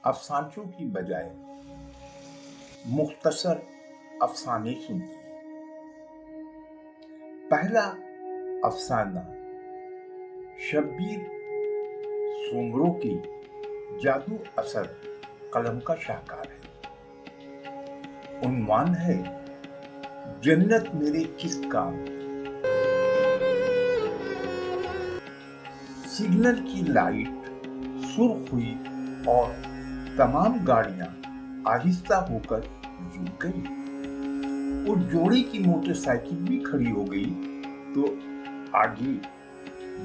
अफसानों की बजाय मुख्तसर अफसाने सुनते हैं। पहला अफसाना शब्बीर सोमरो की जादू असर कलम का शाहकार है। उन्वान है जन्नत मेरे किस काम। सिग्नल की लाइट सुर्ख हुई और तमाम गाड़ियां आहिस्ता होकर रुक गई। उस जोड़े की मोटरसाइकिल भी खड़ी हो गई तो आगे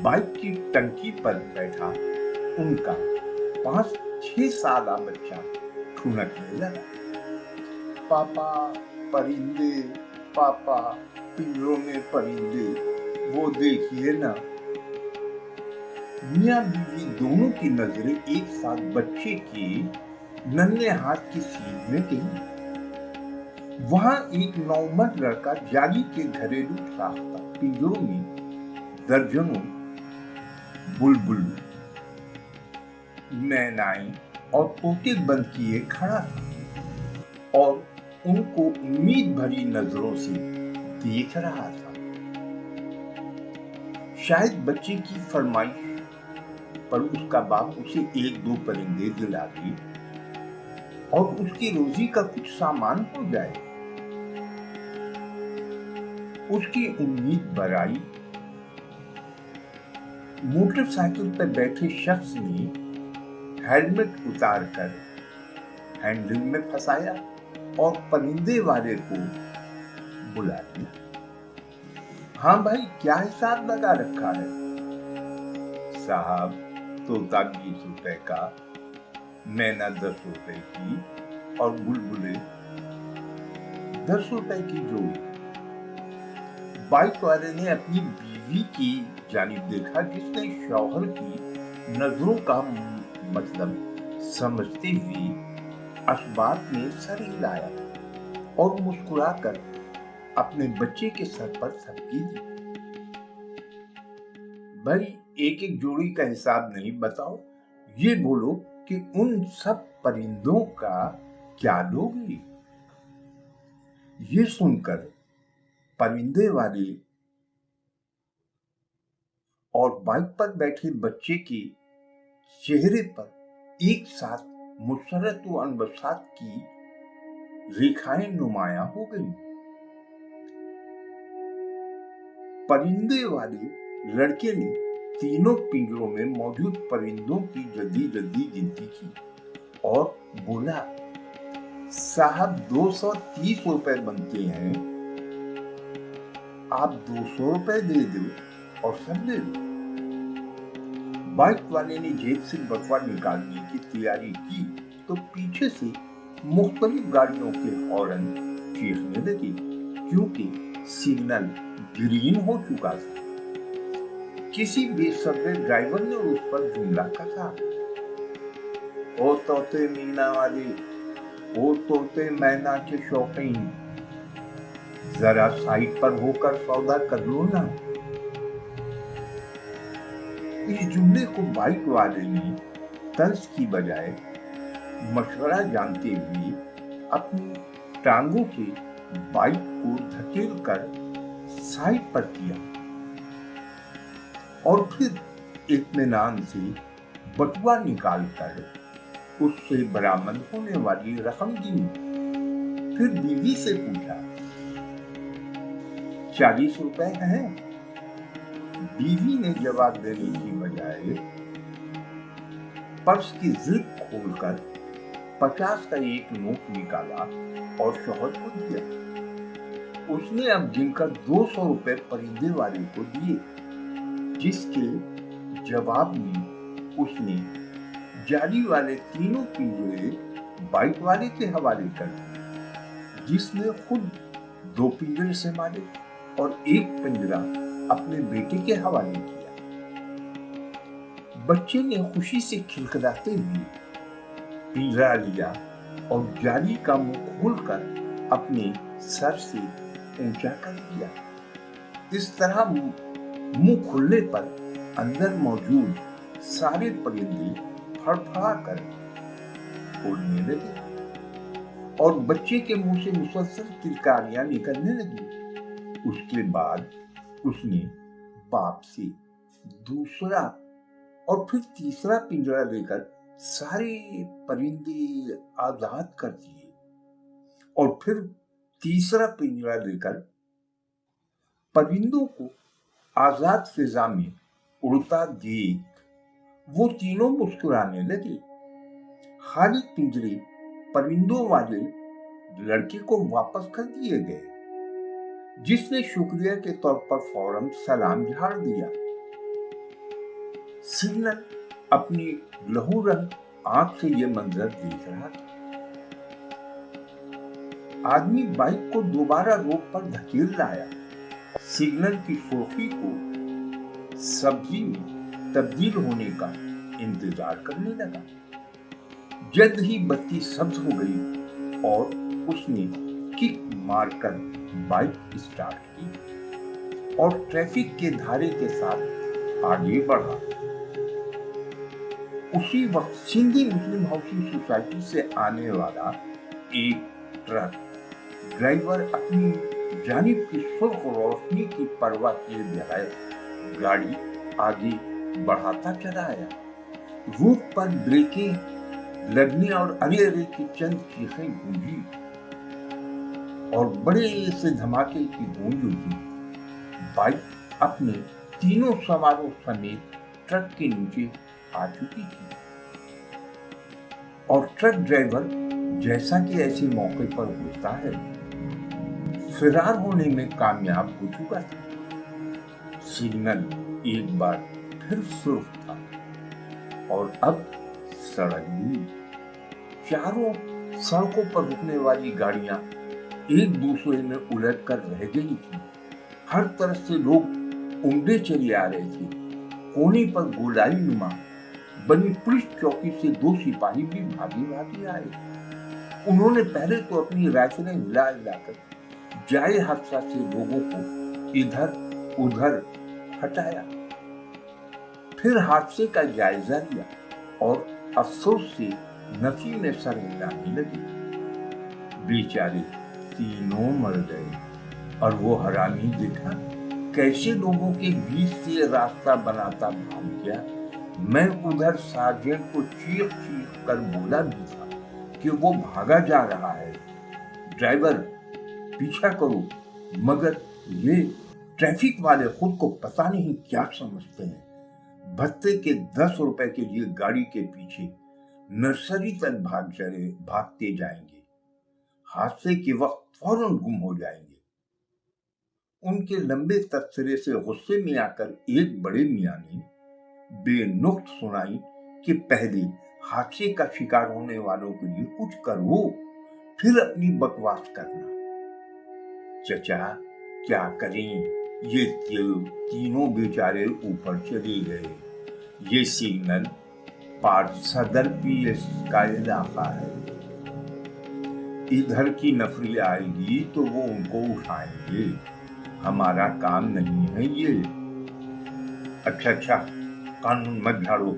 बाइक की टंकी पर बैठा उनका 5-6 साला बच्चा ठुनकने लगा। पापा परिंदे, पापा पिंजरों में परिंदे, वो देखिए ना। मियां बीवी दोनों की नजरें एक साथ बच्चे के नन्हे हाथ की सीध में गई। वहां एक नौमर लड़का जाली के घरेलू साख्ता पिंजरों में दर्जनों बुलबुल, मैनाएं और तोते बंद किए खड़ा था और उनको उम्मीद भरी नजरों से देख रहा था। शायद बच्चे की फरमाइश पर उसका बाप उसे 1-2 परिंदे दिला दे और उसकी रोजी का कुछ सामान हो जाए। उसकी उम्मीद बराई। मोटरसाइकिल पर बैठे शख्स ने हेलमेट उतारकर हैंडल में फंसाया और परिंदे वाले को बुला लिया। हाँ भाई, क्या हिसाब लगा रखा है? साहब, तोता 20 रुपए का, मैना 10 रुपए की और बुलबुले 10 रुपए की जोड़ी। बाइक वाले ने अपनी बीवी की जानिब देखा, जिसने शौहर की नजरों का मतलब समझते हुए असबाब में सर हिलाया और मुस्कुराकर अपने बच्चे के सर पर थपकी दी। भाई, एक एक जोड़ी का हिसाब नहीं बताओ, ये बोलो कि उन सब परिंदों का क्या लोगे? ये सुनकर परिंदे वाले और बाइक पर बैठे बच्चे के चेहरे पर एक साथ मुसरत व अनबसात की रेखाएं नुमायां हो गई। परिंदे वाले लड़के ने तीनों पिंजरों में मौजूद परिंदों की जल्दी जल्दी गिनती की और बोला, साहब 230 रुपए बनते हैं, आप 200 रुपए दे दो और सब ले लो। बाइक वाले ने जेब से बटुआ निकालने की तैयारी की तो पीछे से मुख्तलिफ गाड़ियों के हॉर्न चीखने लगे, क्योंकि सिग्नल ग्रीन हो चुका था। किसी बेसब्र ड्राइवर ने उस पर जुमला कहा, ओ तोते मीना वाले, ओ तोते मैना के शौकीन, जरा साइड पर होकर सौदा कर लो ना। इस जुमले को बाइक वाले ने तर्ज की बजाय मशवरा जानते हुए अपनी टांगों से बाइक को धकेल कर साइड पर किया और फिर इत्मीनान से बटुआ निकालकर उससे बरामद होने वाली रकम गिनी। फिर बीवी से पूछा, 40 रुपए हैं? बीवी ने जवाब देने की बजाय पर्स की जिप खोलकर 50 का एक नोट निकाला और शौहर को दिया। उसने अब गिनकर 200 रुपए परिंदे वाले को दिए, जिसके जवाब में उसने जाली वाले तीनों पिंजरे बाइक वाले के हवाले कर दिए, जिसने खुद 2 पिंजरे संभाले और एक पिंजरा अपने बेटे के हवाले किया। बच्चे ने खुशी से खिलखिलाते हुए पिंजरा लिया और जाली का मुंह खोलकर अपने सर से ऊंचा कर दिया। इस तरह मुंह खुलने पर अंदर मौजूद सारे परिंदे फड़फड़ा कर छोड़ने लगे और बच्चे के मुंह से मुसलसल किलकारियां निकलने लगी। उसके बाद उसने बाप से दूसरा और फिर तीसरा पिंजरा लेकर सारे परिंदे आजाद कर दिए और फिर तीसरा पिंजरा लेकर परिंदों को आजाद फिजा में उड़ता देख वो तीनों मुस्कुराने लगे। खाली पिंजरे परिंदों वाले लड़के को वापस कर दिए गए, जिसने शुक्रिया के तौर पर फौरन सलाम झाड़ दिया। सिग्नल अपनी लहू रंग आंख से ये मंजर देख रहा था। आदमी बाइक को दोबारा रोड पर धकेल लाया। सिग्नल की सोफी को सब्जी में तब्दील होने का इंतजार करने लगा। जल्द ही बत्ती सब्ज हो गई और उसने किक मारकर बाइक स्टार्ट की और ट्रैफिक के धारे के साथ आगे बढ़ा। उसी वक्त सिंधी मुस्लिम हाउसिंग सोसाइटी से आने वाला एक ट्रक ड्राइवर अपनी जानिब की सुर्ख रोशनी की परवाह किए बगैर गाड़ी आगे बढ़ाता चला आया। रूट पर ब्रेकें लगने और अरे अरे की चंद चीखें गूंजी और बड़े से धमाके की गूंज उठी। बाइक अपने तीनों सवारों समेत ट्रक के नीचे आ चुकी थी और ट्रक ड्राइवर, जैसा कि ऐसे मौके पर होता है, फरार होने में कामयाब हो चुका था। सिग्नल एक बार फिर सुर्ख था और अब सड़क भी। चारों सड़कों पर रुकने वाली गाड़ियां एक दूसरे में उलट कर रह गई थी। हर तरफ से लोग उमड़े चले आ रहे थे। कोने पर गोलाई नुमा बनी पुलिस चौकी से दो सिपाही भी भागी भागी आए। उन्होंने पहले तो अपनी राइफलें हिला हिलाकर जाए हादसा से लोगों को इधर उधर हटाया, फिर हादसे का जायजा लिया और अफसोस से नफी में सर हिलाने लगे। बेचारे तीनों मर गए और वो हरामी देखा कैसे लोगों के बीच से रास्ता बनाता भाग गया। मैं उधर सार्जेंट को चीख चीख कर बोला भी था कि वो भागा जा रहा है, ड्राइवर पीछा करो, मगर ये ट्रैफिक वाले खुद को पता नहीं क्या समझते हैं। भत्ते के 10 रुपए के लिए गाड़ी के पीछे नर्सरी तक भागते जाएंगे, हादसे के वक्त फौरन गुम हो जाएंगे। उनके लंबे तबसरे से गुस्से में आकर एक बड़े मियां ने बेनुक्त सुनाई कि पहले हादसे का शिकार होने वालों के लिए कुछ करो, फिर अपनी बकवास करना। चचा क्या करें, ये तीनों बेचारे ऊपर चले गए। ये सिग्नल पार्थ सदर पीएस का इलाका है, इधर की नफरी आएगी तो वो उनको उठाएंगे, हमारा काम नहीं है ये। अच्छा, कानून मत झाड़ो,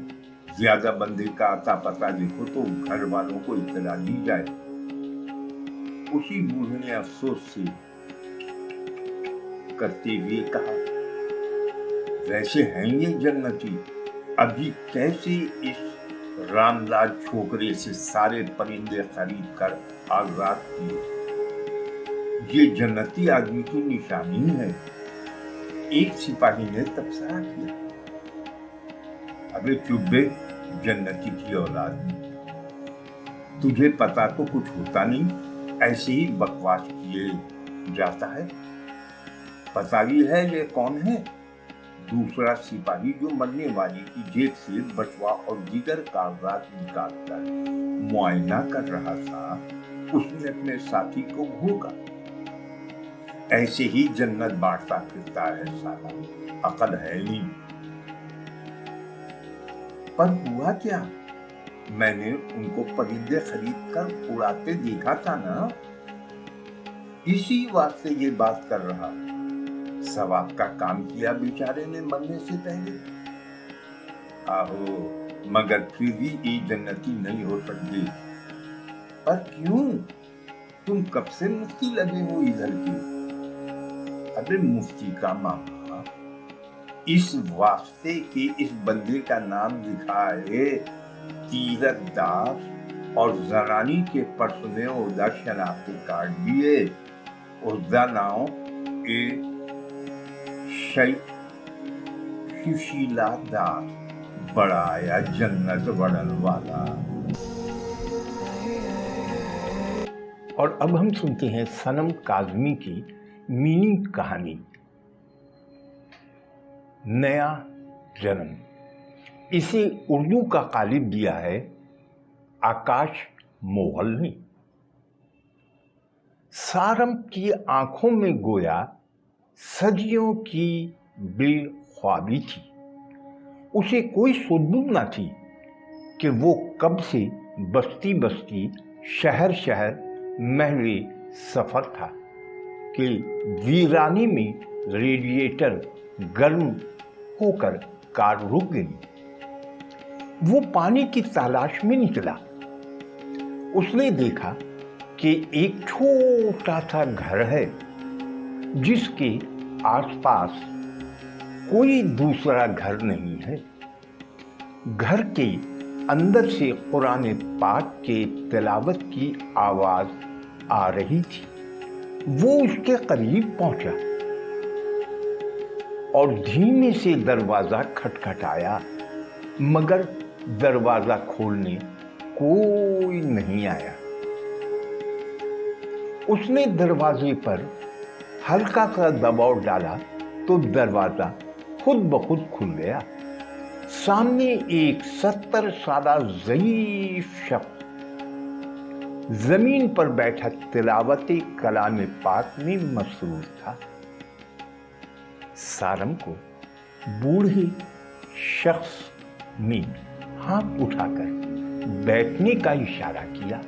ज्यादा बंदे का आता पता देखो तो घर वालों को इत्तला दी जाए। उसी बूढ़े ने अफसोस से करते हुए कहा, वैसे हैं ये जन्नती, अभी कैसे इस रामलाल छोकरे से सारे परिंदे खरीद कर आजाद किए। ये जन्नती आदमी की निशानी है। एक सिपाही ने तबसरा किया, अबे चुप बे, जन्नती की औलाद, तुझे पता तो कुछ होता नहीं, ऐसे ही बकवास किए जाता है। पता भी है ये कौन है? दूसरा सिपाही जो मरने वाले की जेब से बटुआ और दीगर कागजात निकालकर मुआयना कर रहा था, उसने अपने साथी को घूरा। ऐसे ही जन्नत बांटता फिरता है साला, अकल है नहीं। पर हुआ क्या? मैंने उनको परिंदे खरीद कर उड़ाते देखा था ना, इसी वास्ते ये बात कर रहा। सवाब का काम किया बेचारे ने मरने से पहले। आहो, मगर फिर भी ये जन्नती नहीं हो सकती। पर क्यों? तुम कब से मुफ्ती लगे हो इधर की? अबे मुफ्ती का मामा, इस वास्ते कि इस बंदे का नाम लिखा है तीरथ दास, और जनानी के पर्स में उसका शनाख्ती कार्ड भी है। उसका नाम सुशीला दास, बड़ा आया जन्नत बढ़न वाला। और अब हम सुनते हैं सनम काज़मी की मिनी कहानी नया जन्म। इसे उर्दू का कालिब दिया है आकाश मोगल ने। सारम की आंखों में गोया सदियों की बेख्वाबी थी। उसे कोई सुध-बुध न थी कि वो कब से बस्ती बस्ती शहर शहर महले सफर था कि वीरानी में रेडिएटर गर्म होकर कार रुक गई। वो पानी की तलाश में निकला। उसने देखा कि एक छोटा सा घर है जिसके आसपास कोई दूसरा घर नहीं है। घर के अंदर से कुरान पाक के तिलावत की आवाज आ रही थी। वो उसके करीब पहुंचा और धीमे से दरवाजा खटखटाया, मगर दरवाजा खोलने कोई नहीं आया। उसने दरवाजे पर हल्का सा दबाव डाला तो दरवाजा खुद ब खुद खुल गया। सामने एक 70 साला ज़ईफ शख्स जमीन पर बैठा तिलावत कलाम पाक में मसरूफ था। सारम को बूढ़े शख्स ने हाथ उठाकर बैठने का इशारा किया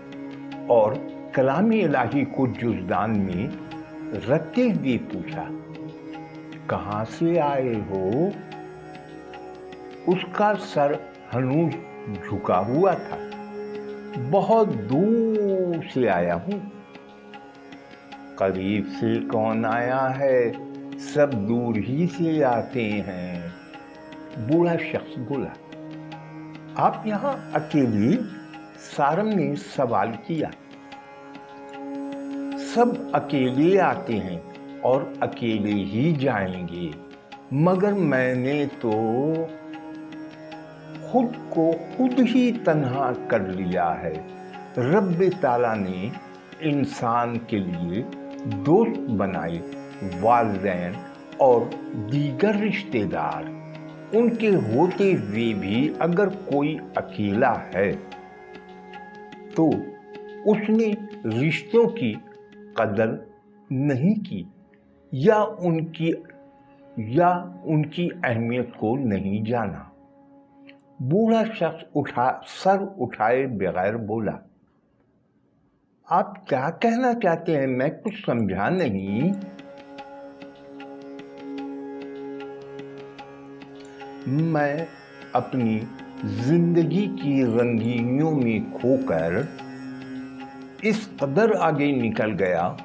और कलाम इलाही को जुज़दान में रखते हुए पूछा, कहाँ से आए हो? उसका सर हनूज झुका हुआ था। बहुत दूर से आया हूं। करीब से कौन आया है, सब दूर ही से आते हैं। बूढ़ा शख्स बोला। आप यहां अकेले? सारम ने सवाल किया। सब अकेले आते हैं और अकेले ही जाएंगे, मगर मैंने तो खुद को खुद ही तन्हा कर लिया है। रब ताला ने इंसान के लिए दोस्त बनाए, वालिदैन और दीगर रिश्तेदार। उनके होते हुए भी अगर कोई अकेला है तो उसने रिश्तों की कदर नहीं की या उनकी अहमियत को नहीं जाना। बूढ़ा शख्स सर उठाए बगैर बोला, आप क्या कहना चाहते हैं? मैं कुछ समझा नहीं। मैं अपनी जिंदगी की रंगीनियों में खोकर इस कदर आगे निकल गया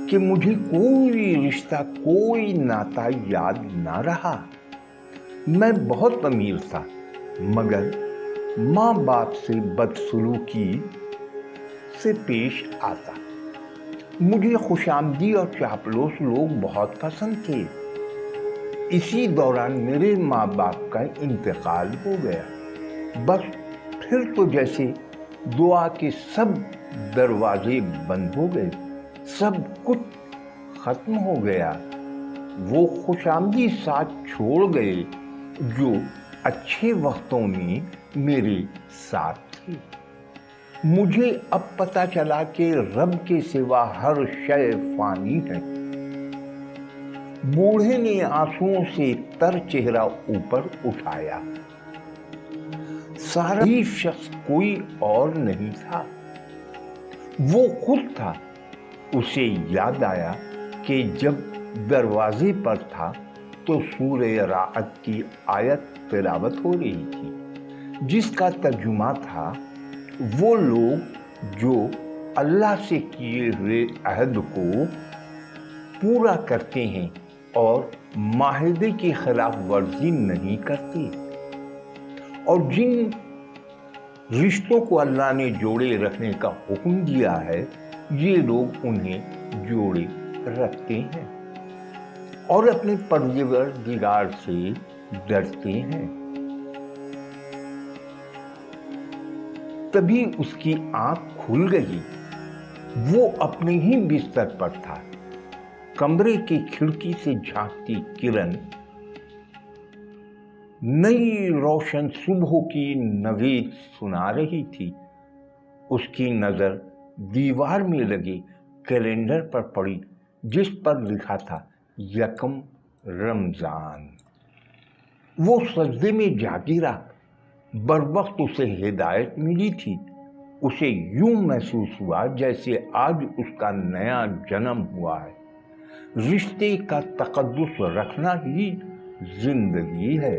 कि मुझे कोई रिश्ता, कोई नाता याद ना रहा। मैं बहुत अमीर था, मगर माँ बाप से बदसलूकी से पेश आता। मुझे खुशामदी और चापलूस लोग बहुत पसंद थे। इसी दौरान मेरे माँ बाप का इंतकाल हो गया। बस फिर तो जैसे दुआ के सब दरवाजे बंद हो गए, सब कुछ खत्म हो गया। वो खुशामदी साथ छोड़ गए जो अच्छे वक्तों में मेरे साथ थे। मुझे अब पता चला कि रब के सिवा हर शय फानी है। बूढ़े ने आंसुओं से तर चेहरा ऊपर उठाया। सारा शख्स कोई और नहीं था, वो खुद था। उसे याद आया कि जब दरवाजे पर था तो सूरह राअत की आयत तिलावत हो रही थी, जिसका तर्जुमा था, वो लोग जो अल्लाह से किए हुए अहद को पूरा करते हैं और माहिदे की खिलाफ वर्जी नहीं करते, और जिन रिश्तों को अल्लाह ने जोड़े रखने का हुक्म दिया है ये लोग उन्हें जोड़े रखते हैं और अपने परवरदिगार से डरते हैं। तभी उसकी आंख खुल गई। वो अपने ही बिस्तर पर था। कमरे की खिड़की से झांकती किरण नई रोशन सुबह की नवेद सुना रही थी। उसकी नजर दीवार में लगे कैलेंडर पर पड़ी जिस पर लिखा था यकम रमजान। वो सजदे में जा गिरा। बरवक्त उसे हिदायत मिली थी। उसे यूं महसूस हुआ जैसे आज उसका नया जन्म हुआ है। रिश्ते का तकद्दुस रखना ही जिंदगी है।